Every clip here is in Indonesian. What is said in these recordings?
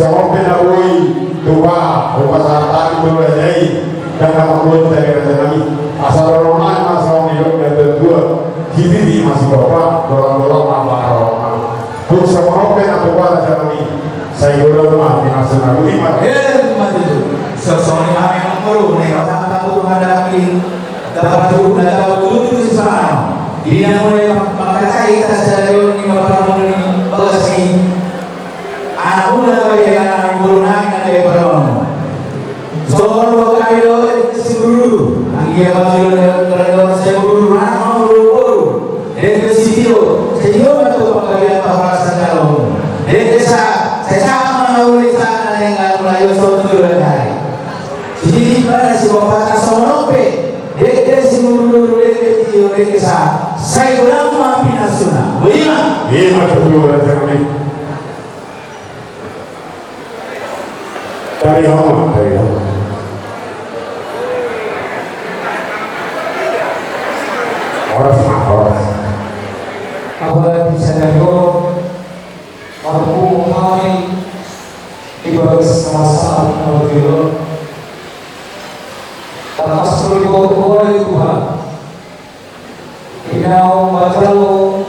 sama penawui tua upasaratan berwajai dan apapun dari kami asal roman asal hidup yang berdua hidup masih bapak dorong-dorong apa pun sama penawui kami saya udah rumah di nasional lima itu sesuatu yang memang perlu nih kalau takut menghadapi dapat dulu di sana ini yang mulai maka kita sedang ini membangun bagasi anak muda yang berulang dari peron soal kayu seburu angin masuk terdengar seburu mana mau dari situ atau pengalian bahasa kalau dari desa saya melalui sana dengan melayu suatu hari jadi pada si bapak sonope dia si mundur dia kisah saya ulang maafin asuna bagaimana? Iya betul betul kami dari homa orang apalagi sadaro aku kami ibadah sama-sama menurut atas berdoa Tuhan inau matalo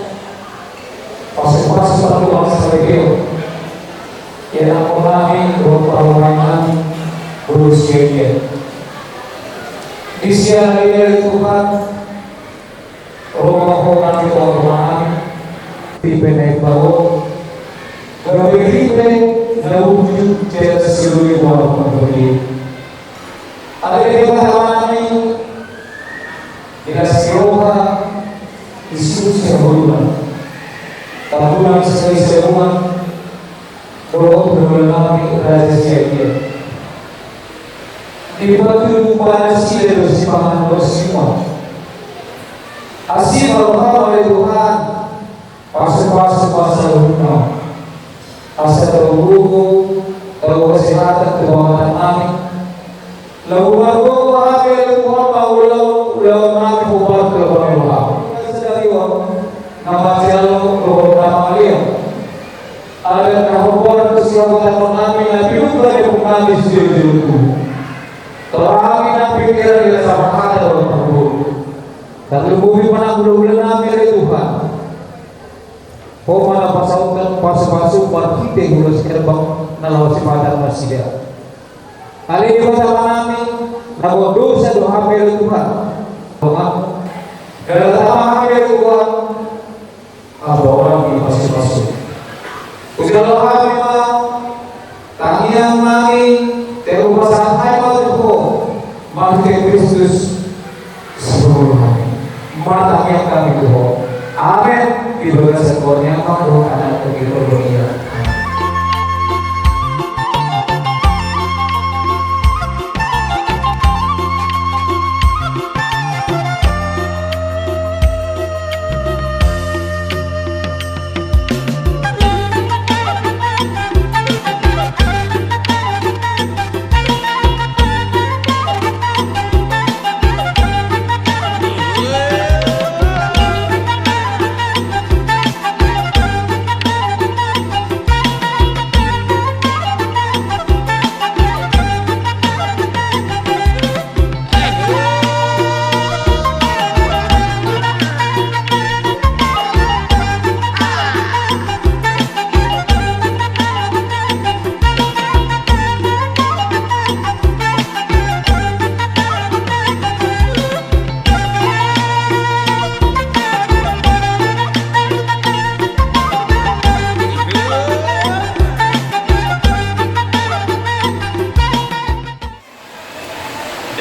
pas-pas perlu bangsa Rio yang aku kami berperluan berusia di siang dari Tuhan rumah kami berperluan di penek bau berbeda dan wujud jelas seluruh walaupun berbeda ada yang kami dikasih roha Yesus yang berubah tabunan sekali semua roh bermelalui raja setia dibantu pada sila bersimpangan bersimpan asyik berdoa oleh Tuhan pasal-pasal pasal lupa asal terhubung tahu kesehatan keuangan kami lalu baru kami ulau kami buat kelebihan sedari nama selalu nama dia ada kehubungan keselamatan kami nabi juga yang kami sendiri kalau kami nabi kira dia sama kata dalam perbuatan tapi bumi mana belum kami dari Tuhan mana pasal-pasal kita gula sekerbang nalawasi padang masih dia hari ini bersama kami namun dosa doa dari Tuhan Tuhan dalam doa dari Tuhan ada orang di masing-masing usia doa memang tangian kami terubah sampai Tuhan mati Kristus sebelum kami mata yang kami Tuhan amin di bagian sekolahnya kamu anak begitu dunia.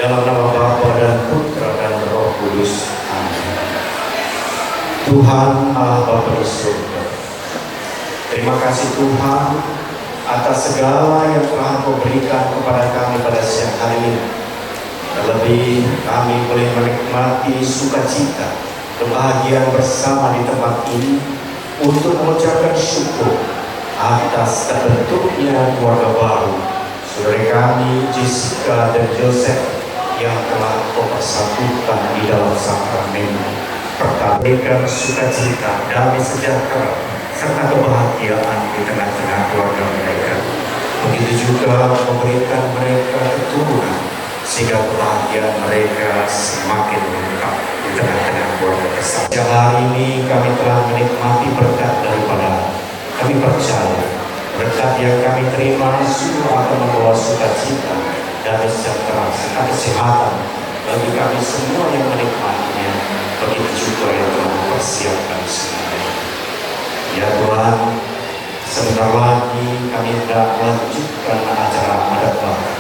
Dalam nama Bapa dan Putra dan Roh Kudus. Amin. Tuhan Allah Bapa di surga, terima kasih Tuhan atas segala yang telah Engkau berikan kepada kami pada siang hari ini. Terlebih kami boleh menikmati sukacita, kebahagiaan bersama di tempat ini untuk mengucapkan syukur atas terbentuknya keluarga baru saudara kami Jessica dan Joseph yang telah Kau persatukan di dalam sakramen perkabaikan, sukacita, damai sejahtera serta kebahagiaan di tengah-tengah keluarga mereka. begitu juga memberikan mereka keturunan sehingga kebahagiaan mereka semakin lengkap di tengah-tengah keluarga besar. Hari ini kami telah menikmati berkat daripada kami percaya berkat yang kami terima sungguh akan membawa sukacita dan sejahtera serta kesehatan bagi kami semua yang menikmatinya, begitu juga yang telah mempersiapkan semuanya. Ya Tuhan, sebentar lagi kami hendak melanjutkan acara adat baru.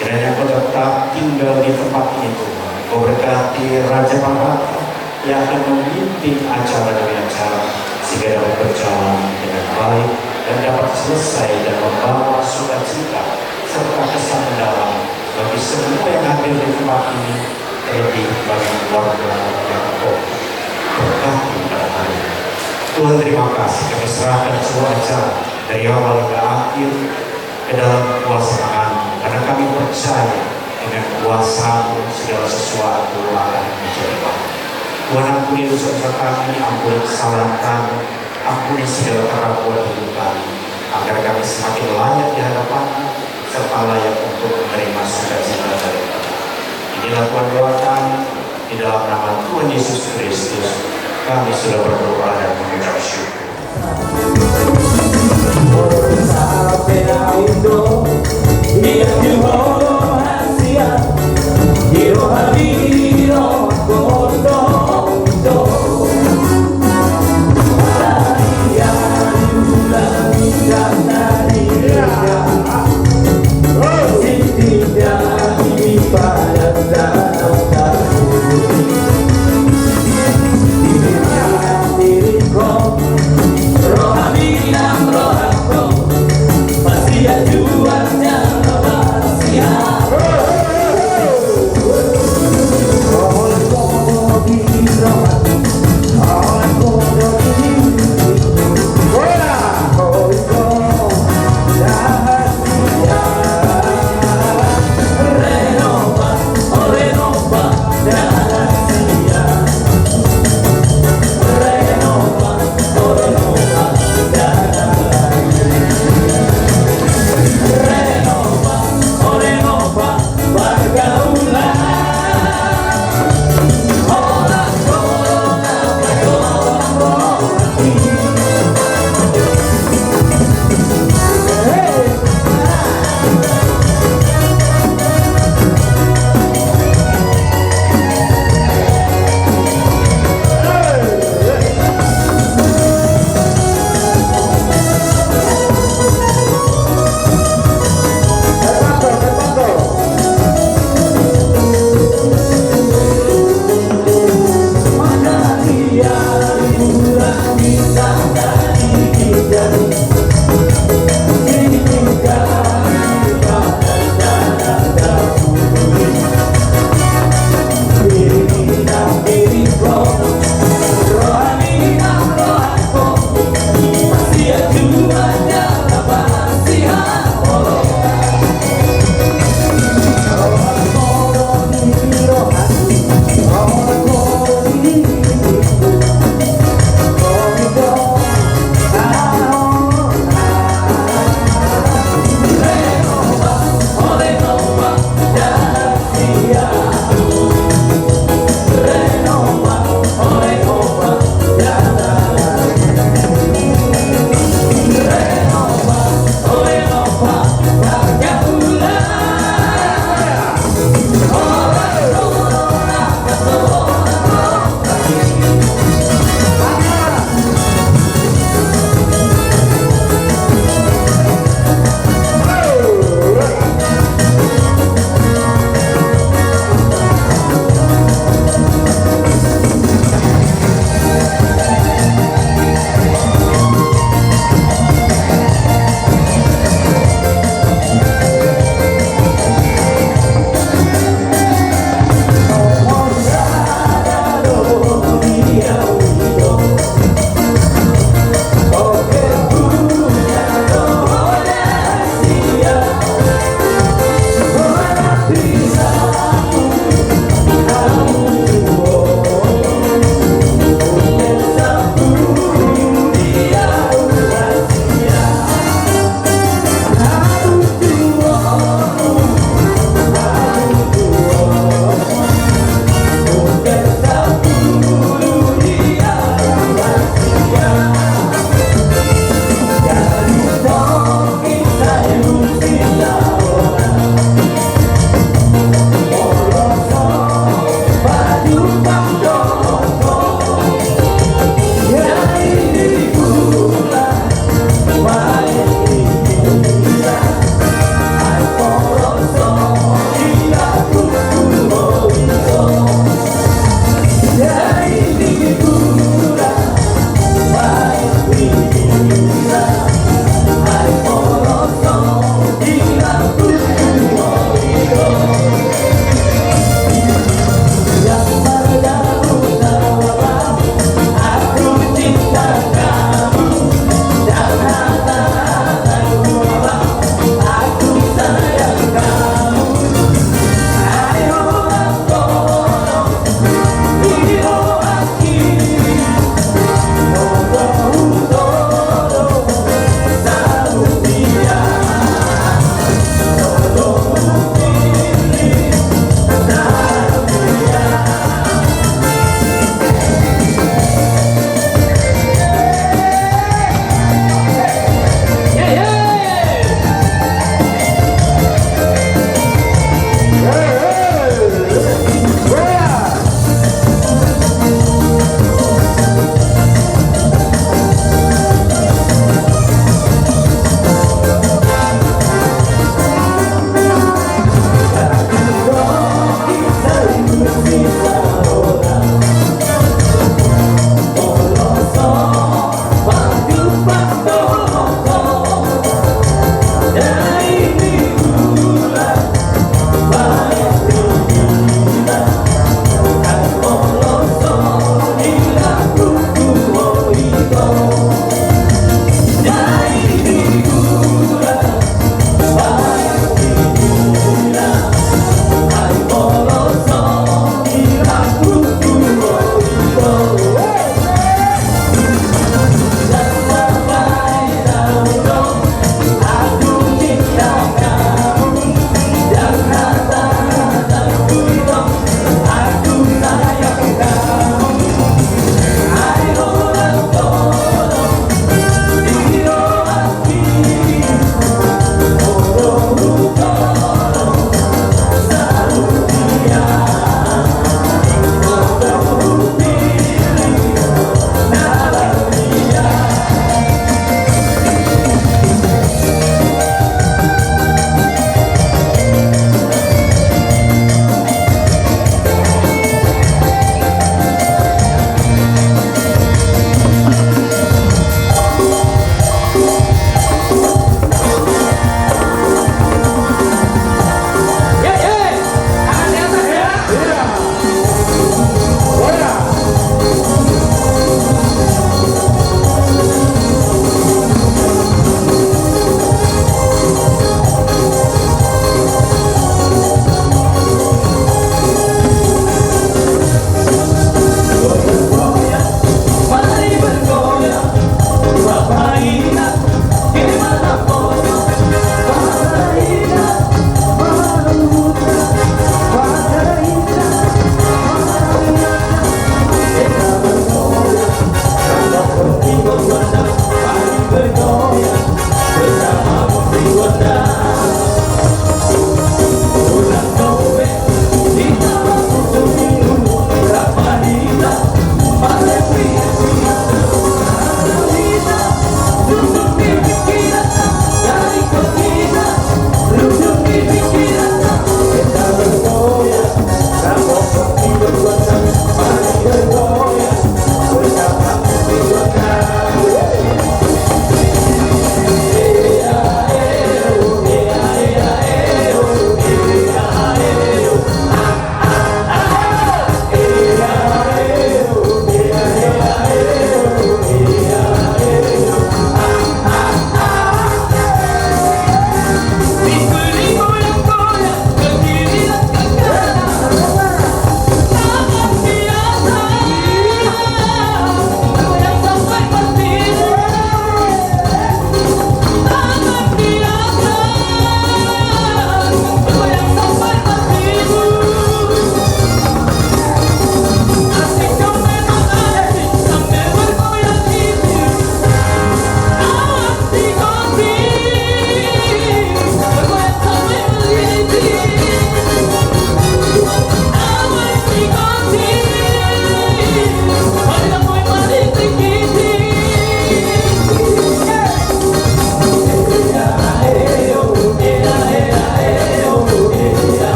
Kiranya Kau tetap tinggal di tempat ini Tuhan. Kau berkati Raja Pangrata yang akan memimpin acara demi acara sehingga dapat berjalan dengan baik dan dapat selesai dan membawa sukacita serta kesan mendalam bagi semua yang hadir di tempat ini, terlebih bagi keluarga yang Kau berkati pada hari ini. Tuhan, terima kasih kami serahkan semua acara dari awal hingga akhir ke dalam kuasa Tangan-Mu, karena kami percaya dengan kuasa-Mu segala sesuatu akan menjadi baik. Tuhan, ampuni dosa-dosa kami, ampuni kesalahan kami, ampuni segala keraguan hidup kami, agar kami semakin layak di hadapan-Mu serta layak untuk menerima sukacita daripada. Inilah Tuhan doa kami, di dalam nama Tuhan Yesus Kristus kami sudah berdoa dan mengucap syukur.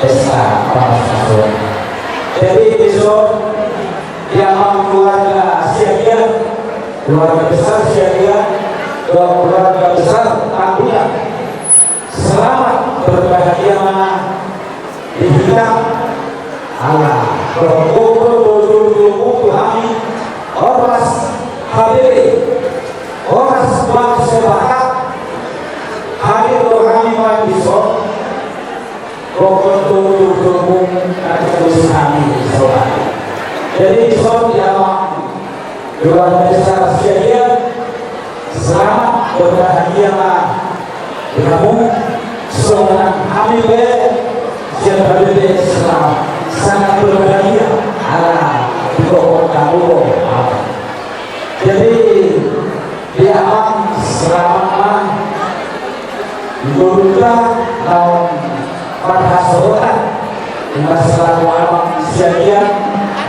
pesta Paskah. Jadi besok yang keluarga Siagia, keluarga besar Siagia, keluarga besar Tanggunya, selamat berbahagia mana di kita Allah berkumpul kami ormas hadirin ormas bangsa barat hadir kami besok berkumpul kami soal. Jadi besok yang keluarga besar Siagia selamat berbahagia kamu seorang Habib Islam sangat berbahagia ala pokok kamu. Jadi dia aman selamat Gurunda tahun pada sobat di masalah alam Siagia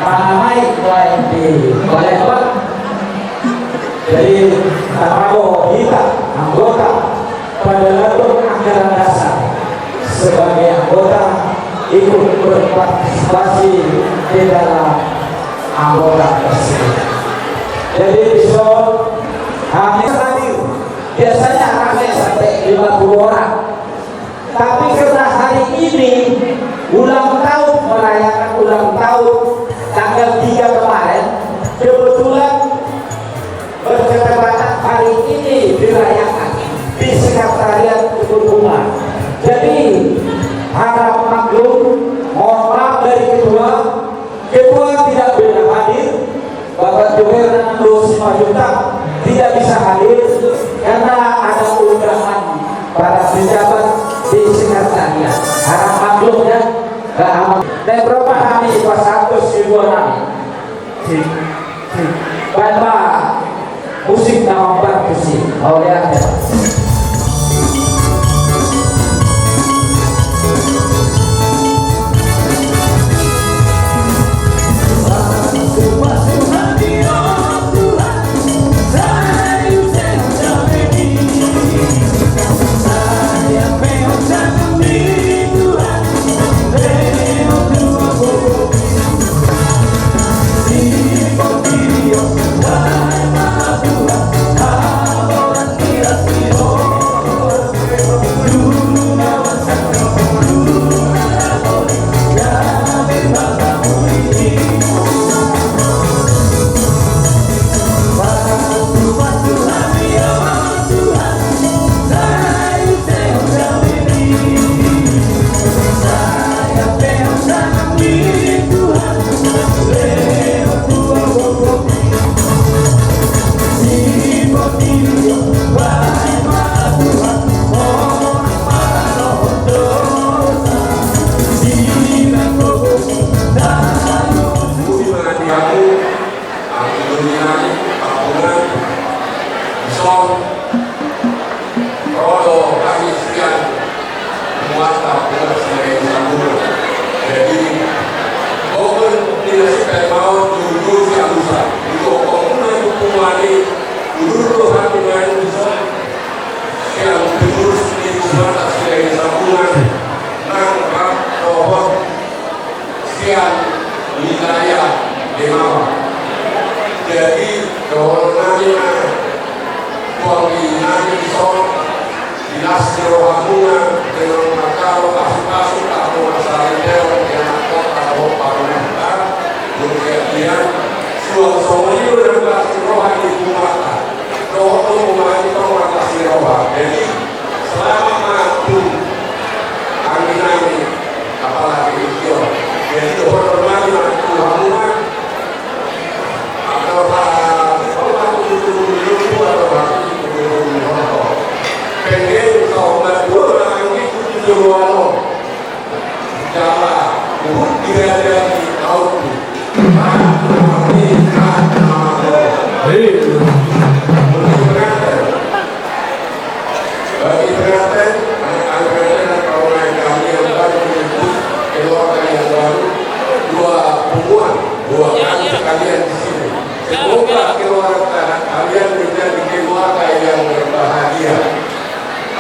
manamai mulai di Palembang. Jadi Tamago kita anggota pada level anggaran dasar sebagai anggota ikut berpartisipasi di dalam anggota tersebut. Jadi besok kami hadir biasanya ramai sampai 50 orang, tapi karena hari ini ulang tahun merayakan ulang tahun tanggal 3 kemarin kebetulan bertepatan hari ini dirayakan di sekretariat kepentingan. Jadi harap maklum, mohon maaf dari ketua tidak bisa hadir, Bapak Joher Simajuta tidak bisa hadir karena ada undangan para pejabat di sekretariat. Harap maklum ya. Dan berapa hari pas 100.000 orang Bapak musik nama musik oleh ada.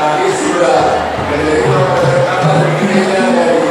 Tadi sudah menerima perkataan gereja dari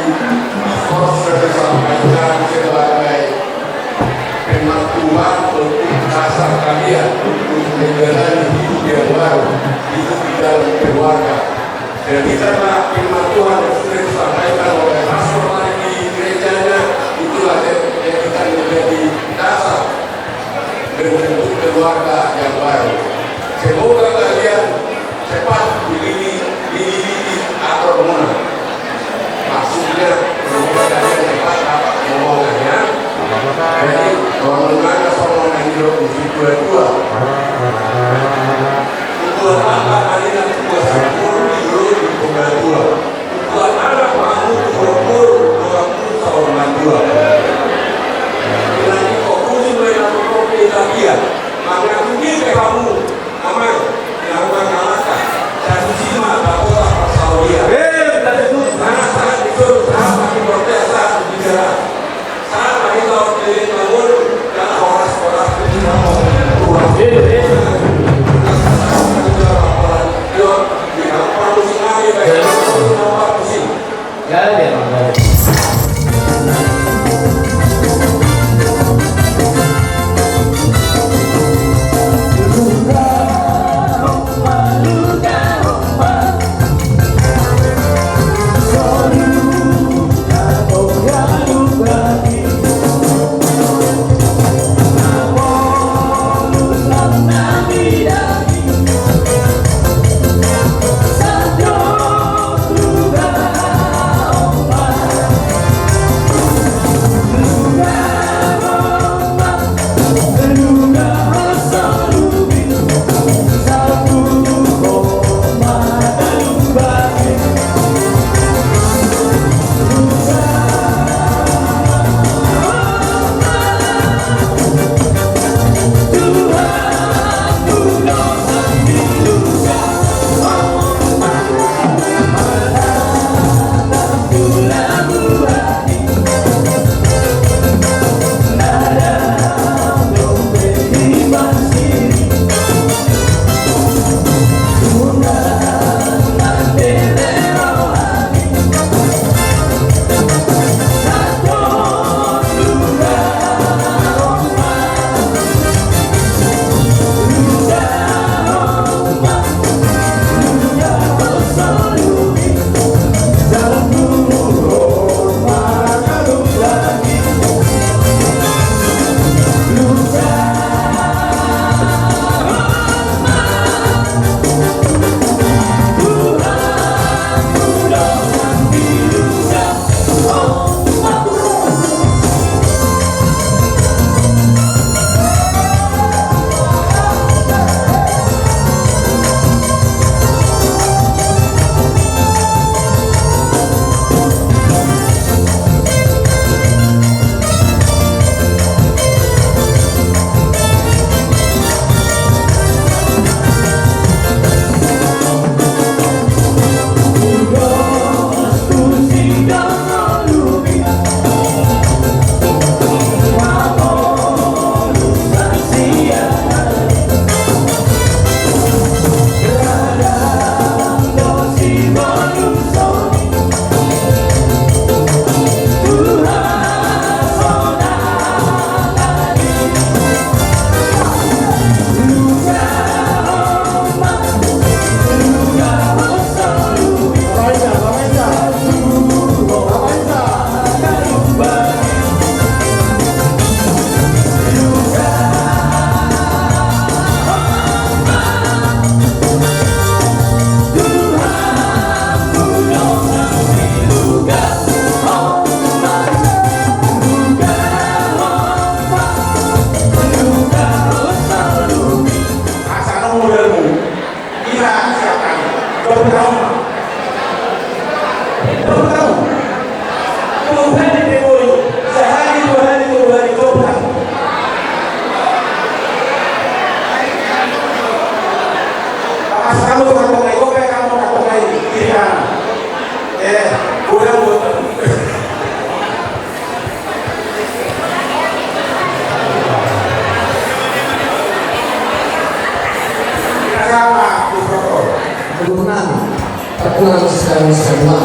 Terkenal secara nasional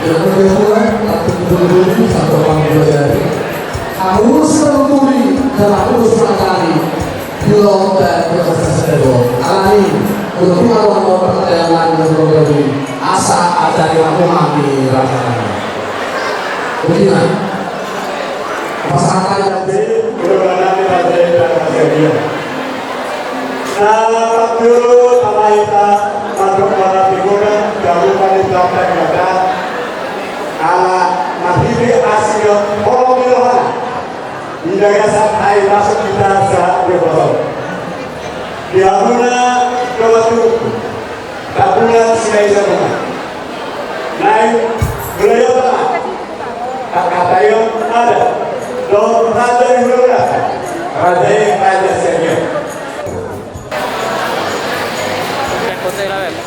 dengan kebetulan aku berdiri satu orang belajar harus tertuli dan harus mengakali belum dan proses itu alami untuk melawan perdagangan dan berbagai asa ada yang memahami rasanya begini masyarakat yang berwarna dan kasihan. Nah, dulu apa kita masuk pada figura jauh pada belakang kata ala mahiri asio polomilohan di daerah sampai masuk kita saat berbohong diamuna kewatu tak bulan sinai sama naik beliau tengah tak kata yang ada dong raja yang berulang raja yang raja senior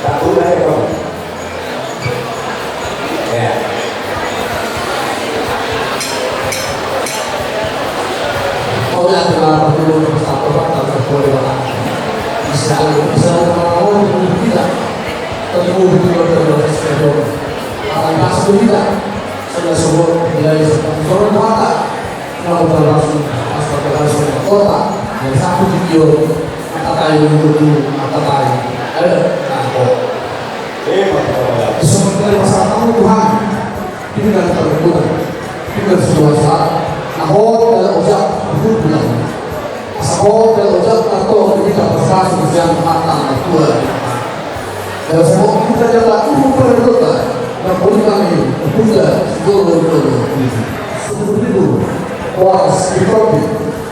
tak boleh kok. Ya. Oh ya, terlalu perlu satu atau boleh banget. Bisa mau tidak ketemu di luar dari sekolah. Akan masuk tidak. sudah sebut dari Sorong Kota Kota langsung kota yang satu video kata kayu itu kata kayu ada kok sementara masalah kamu Tuhan ini kan terbuka ini kan suasa aku dalam ujak itu bilang aku dalam ujak atau kita bersaksi yang matang Tuhan dan semua kita jalan umum perluta dan boleh kami puja dulu seperti itu was seperti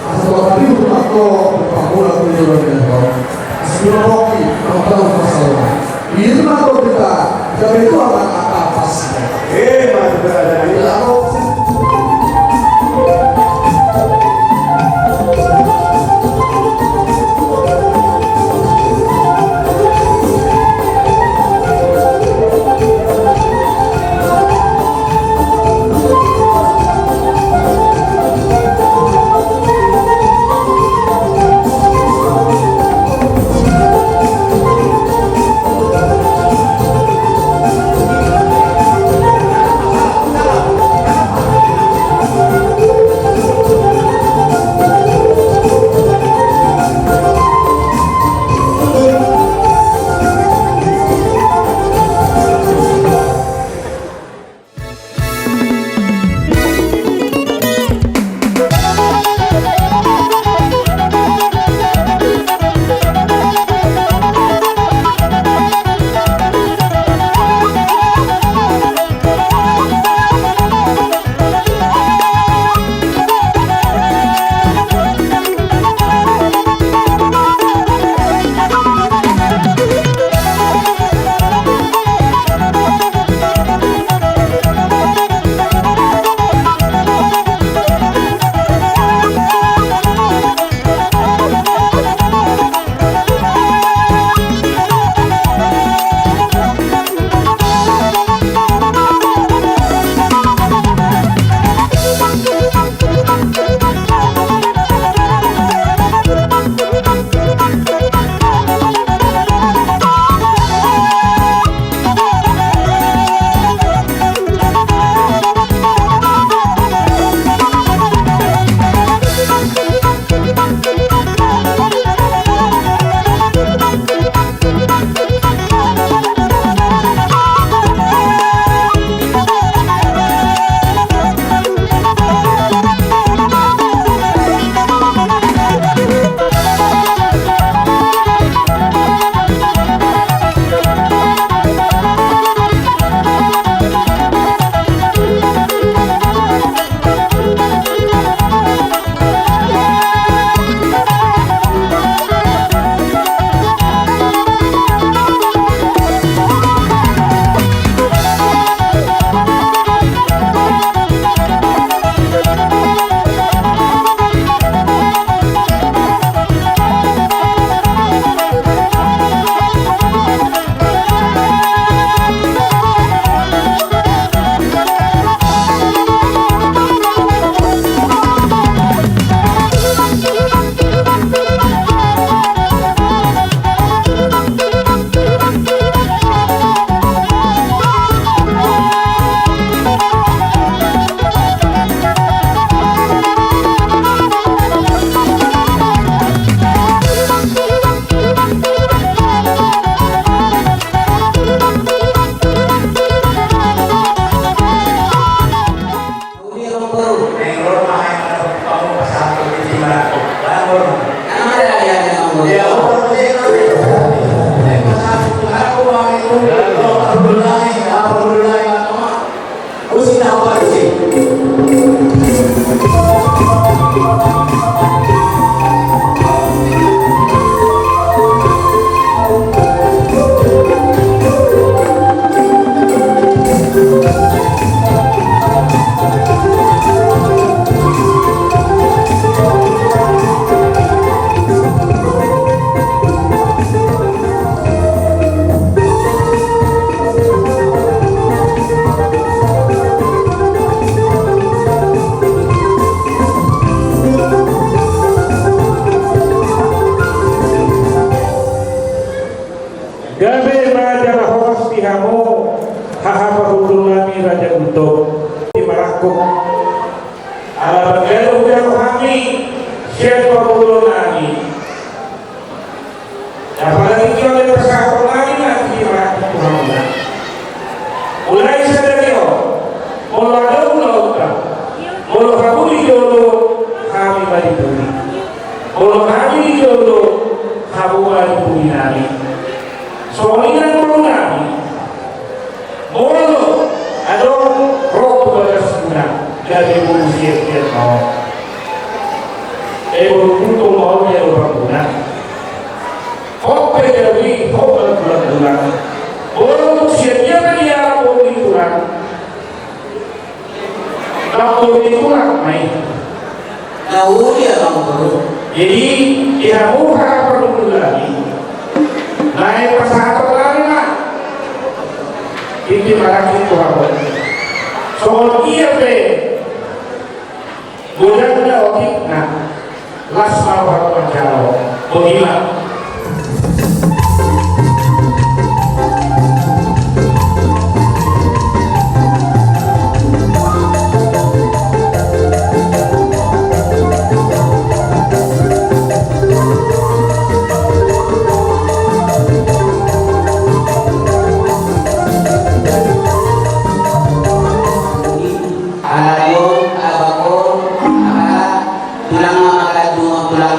atau kami atau pemula kunjungan dengan sebelum hoki atau masalah itu atau kita itu akan apa sih masih berada di aku. Ala bagero kami siapa belum lagi. Apalagi kalau ada pesawat lagi nanti rakyat Tuhan. Mulai sadari mula lauta, mula kabuli jodoh kami bagi bumi, mula kami jodoh kamu bagi bumi nami. Soalnya mula nami, mula ada roh berasuna dari bumi siap mau. Untuk mau yang berguna. Oke jadi bulan. Orang siapnya dia pemikuran. Kalau pemikuran main. Tahu dia bang. Jadi dia buka perlu lagi. Naik pesawat lagi lah. Ini barang itu apa? Soal dia be. Bulan ada otik nah. Lasma waktu jauh. Bagaimana?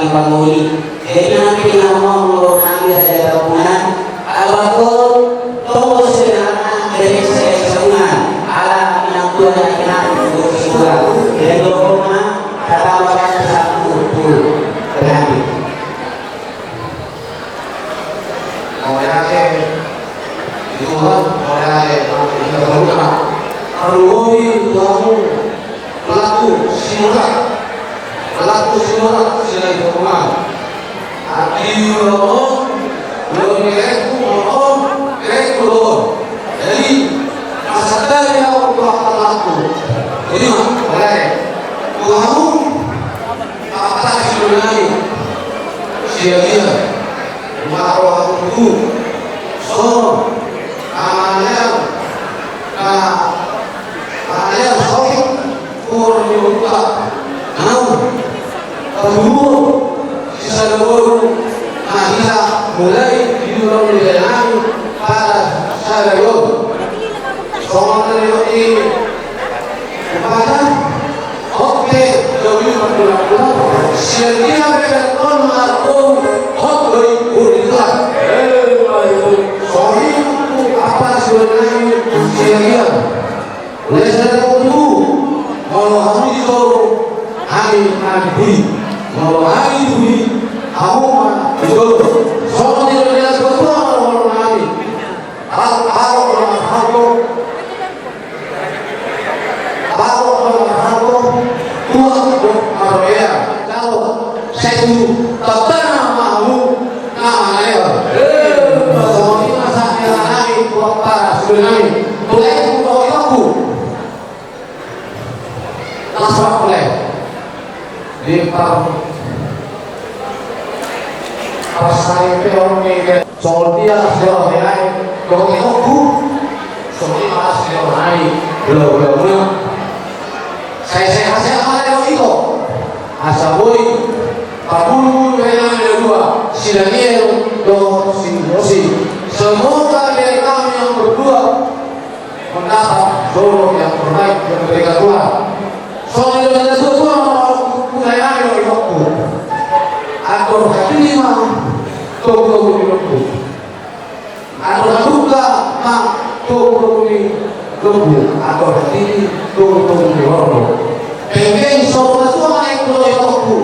Panguli, jadi nanti ngomong nanti ada gabungan, abangku tunggu sederhana dari sesungan, ala minang tua dan minang bersuara, dari rumah kata orang satu berhati. Orang itu orang kita berdoa. Arwoi kamu pelaku simulat selain rumah. Adi orang belum direktur. Jadi masalah yang aku pelaku. Jadi boleh kamu apa sebenarnya sia-sia marwah itu so Ayah sahih kurniuta kedua sisa baru mulai diulang dengan pada syariat soal ini kepada oke jadi berpulang sehingga berkon marhum hotoi urita sahih apa sebenarnya sehingga oleh sebab itu kalau kami itu kami beri kalau kami beri kamu itu soal tidak betul kalau kami Tuhan Maria kalau saya tak pernah mau namanya kalau kita saatnya lagi buat para sebenarnya boleh aku langsung boleh di pas saya orang ini soal dia sudah mulai kalau aku soal dia sudah mulai belum saya ada itu asaboi kabulu yang kedua si Daniel do si Rosi semoga dari kami yang berdua mendapat jodoh yang terbaik yang mereka Tuhan soalnya ada Tuhan mulai ayo itu atur hati lima tunggu hidupku atur duka mak tunggu tunggu atur hati tunggu hidupku pengen soal Tuhan yang berdoaku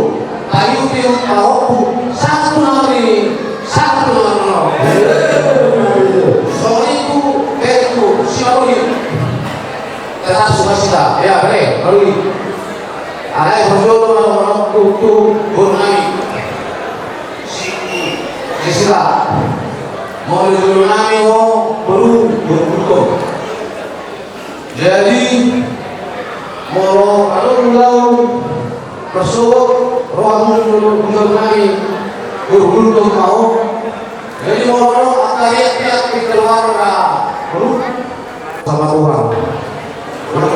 kayu piu tahu satu hari soal itu siapa ini tetap sukacita ya boleh lalu ada yang berjodoh orang tutu bernami Sila mau nami mau beruntung jadi mau kalau bersuap roh untuk nami beruntung mau jadi mau akhirnya di keluarga sama Tuhan kalau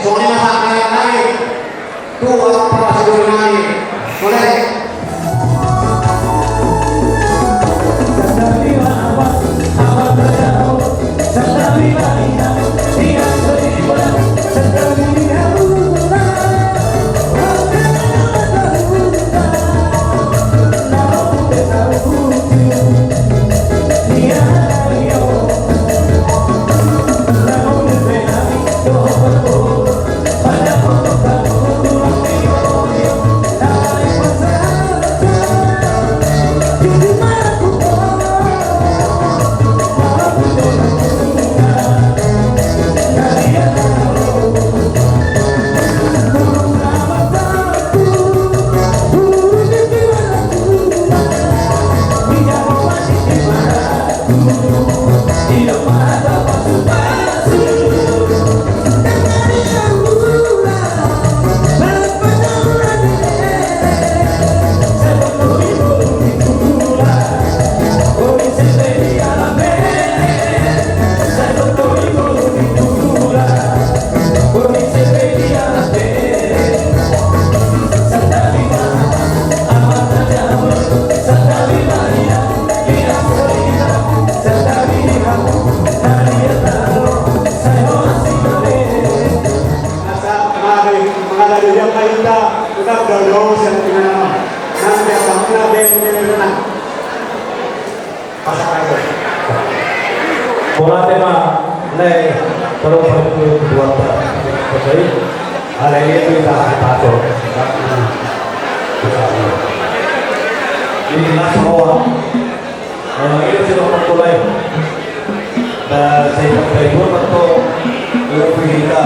soalnya masak naik. Tuh apa sih naik? Boleh. Bola tema lei kalau perlu kedua jadi ada ini kita atur ini nasional ini sudah mulai dan saya berpikir betul lebih kita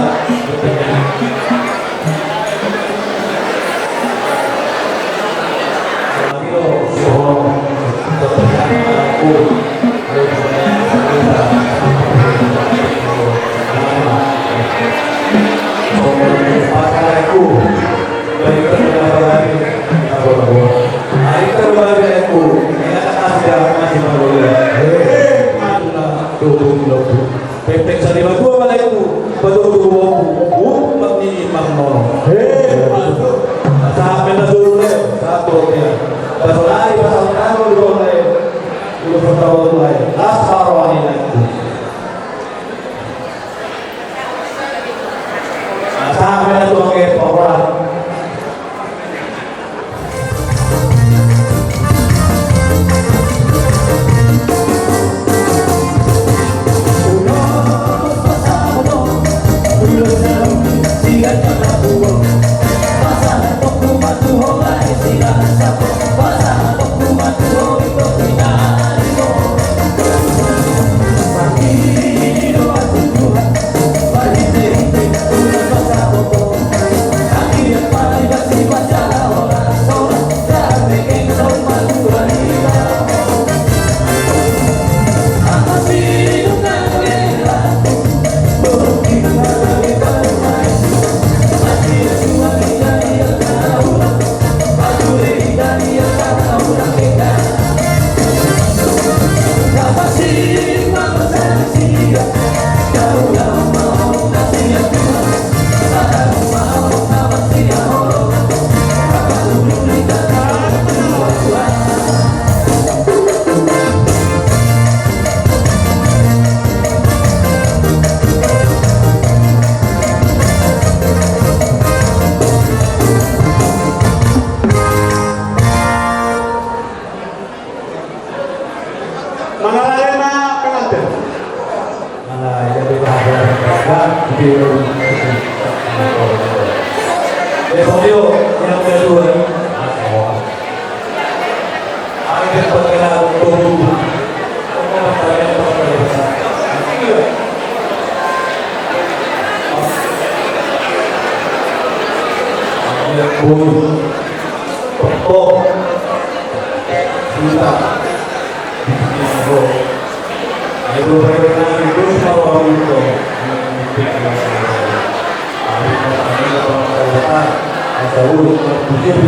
Besok hari, jadi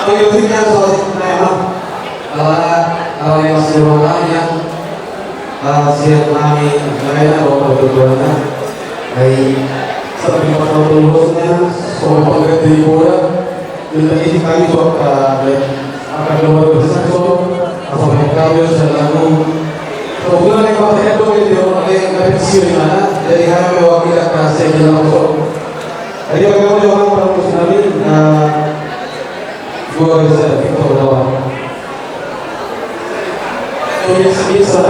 Mengikutinya soal memang kalau yang masih orang yang siap kami lainnya bahwa kebetulannya dari seperti pertolongannya soal pengerti bola dan ini kami juga akan nomor besar atau kami sudah lalu kebetulan yang pakai itu oleh pensiun di mana jadi kami mewakili kasih di dalam jadi bagaimana orang profesional gua bisa Victor lawan. Jadi bisa